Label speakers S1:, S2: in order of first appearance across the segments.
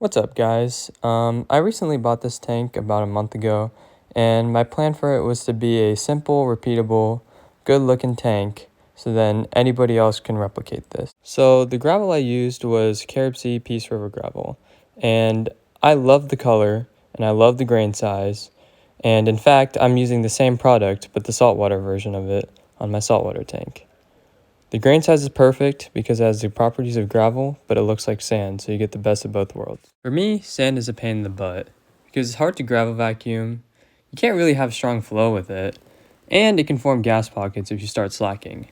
S1: What's up, guys? I recently bought this tank about a month ago, and my plan for it was to be a simple, repeatable, good-looking tank so then anybody else can replicate this. So the gravel I used was Carib Sea Peace River gravel, and I love the color and I love the grain size, and in fact, I'm using the same product but the saltwater version of it on my saltwater tank. The grain size is perfect because it has the properties of gravel, but it looks like sand, so you get the best of both worlds. For me, sand is a pain in the butt because it's hard to gravel vacuum, you can't really have strong flow with it, and it can form gas pockets if you start slacking.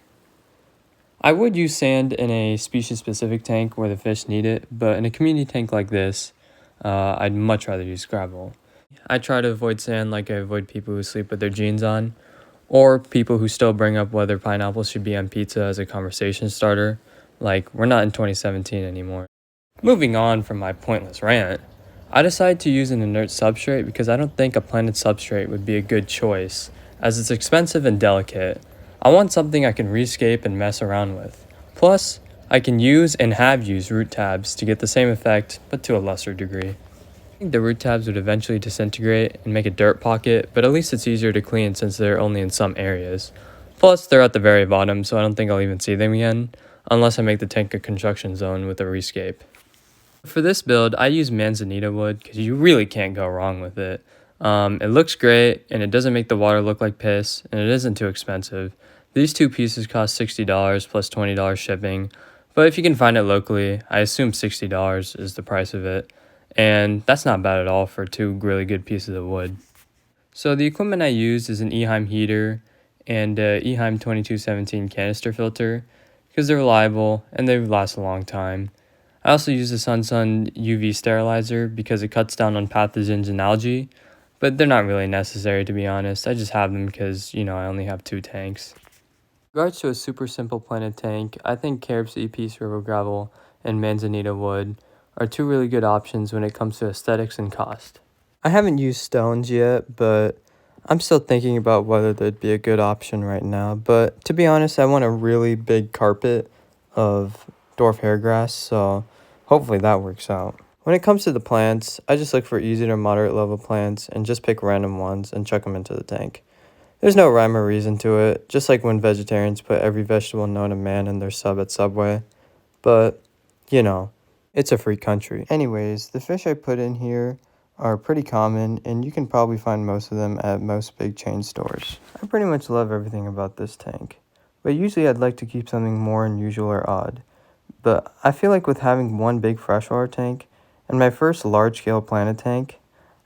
S1: I would use sand in a species-specific tank where the fish need it, but in a community tank like this, I'd much rather use gravel. I try to avoid sand like I avoid people who sleep with their jeans on, or people who still bring up whether pineapples should be on pizza as a conversation starter. Like, we're not in 2017 anymore. Moving on from my pointless rant, I decided to use an inert substrate because I don't think a planted substrate would be a good choice, as it's expensive and delicate. I want something I can rescape and mess around with. Plus, I can use and have used root tabs to get the same effect, but to a lesser degree. I think the root tabs would eventually disintegrate and make a dirt pocket, but at least it's easier to clean since they're only in some areas. Plus, they're at the very bottom, so I don't think I'll even see them again, unless I make the tank a construction zone with a rescape. For this build, I use Manzanita Wood because you really can't go wrong with it. It looks great, and it doesn't make the water look like piss, and it isn't too expensive. These two pieces cost $60 plus $20 shipping, but if you can find it locally, I assume $60 is the price of it. And that's not bad at all for two really good pieces of wood. So the equipment I use is an Eheim heater and a Eheim 2217 canister filter because they're reliable and they last a long time. I also use the Sun UV sterilizer because it cuts down on pathogens and algae, but they're not really necessary, to be honest. I just have them because, I only have 2 tanks. In regards to a super simple planted tank, I think Carib Sea Peace River gravel and Manzanita Wood are 2 really good options when it comes to aesthetics and cost. I haven't used stones yet, but I'm still thinking about whether they'd be a good option right now. But to be honest, I want a really big carpet of dwarf hairgrass, so hopefully that works out. When it comes to the plants, I just look for easy to moderate level plants and just pick random ones and chuck them into the tank. There's no rhyme or reason to it, just like when vegetarians put every vegetable known to man in their sub at Subway. But, it's a free country. Anyways, the fish I put in here are pretty common, and you can probably find most of them at most big chain stores. I pretty much love everything about this tank, but usually I'd like to keep something more unusual or odd. But I feel like with having one big freshwater tank and my first large-scale planted tank,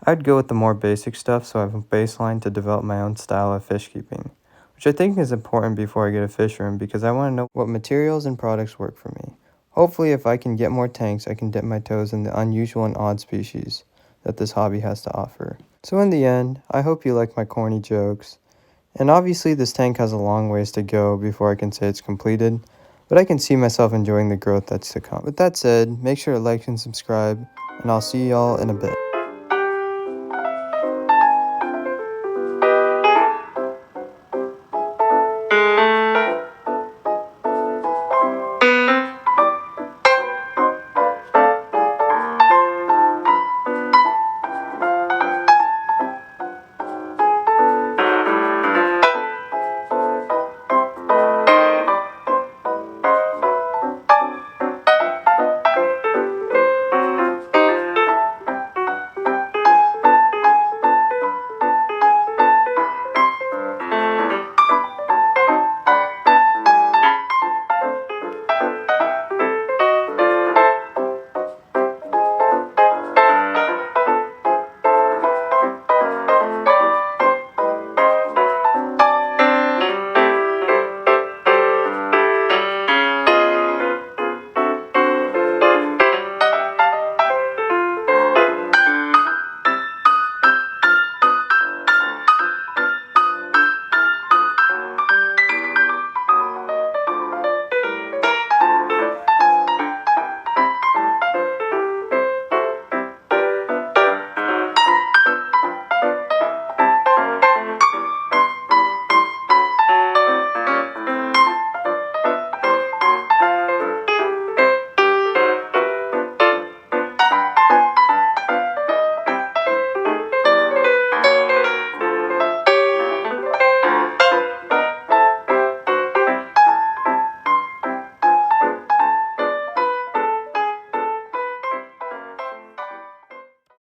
S1: I'd go with the more basic stuff so I have a baseline to develop my own style of fish keeping, which I think is important before I get a fish room because I want to know what materials and products work for me. Hopefully, if I can get more tanks, I can dip my toes in the unusual and odd species that this hobby has to offer. So in the end, I hope you like my corny jokes. And obviously, this tank has a long ways to go before I can say it's completed, but I can see myself enjoying the growth that's to come. With that said, make sure to like and subscribe, and I'll see y'all in a bit.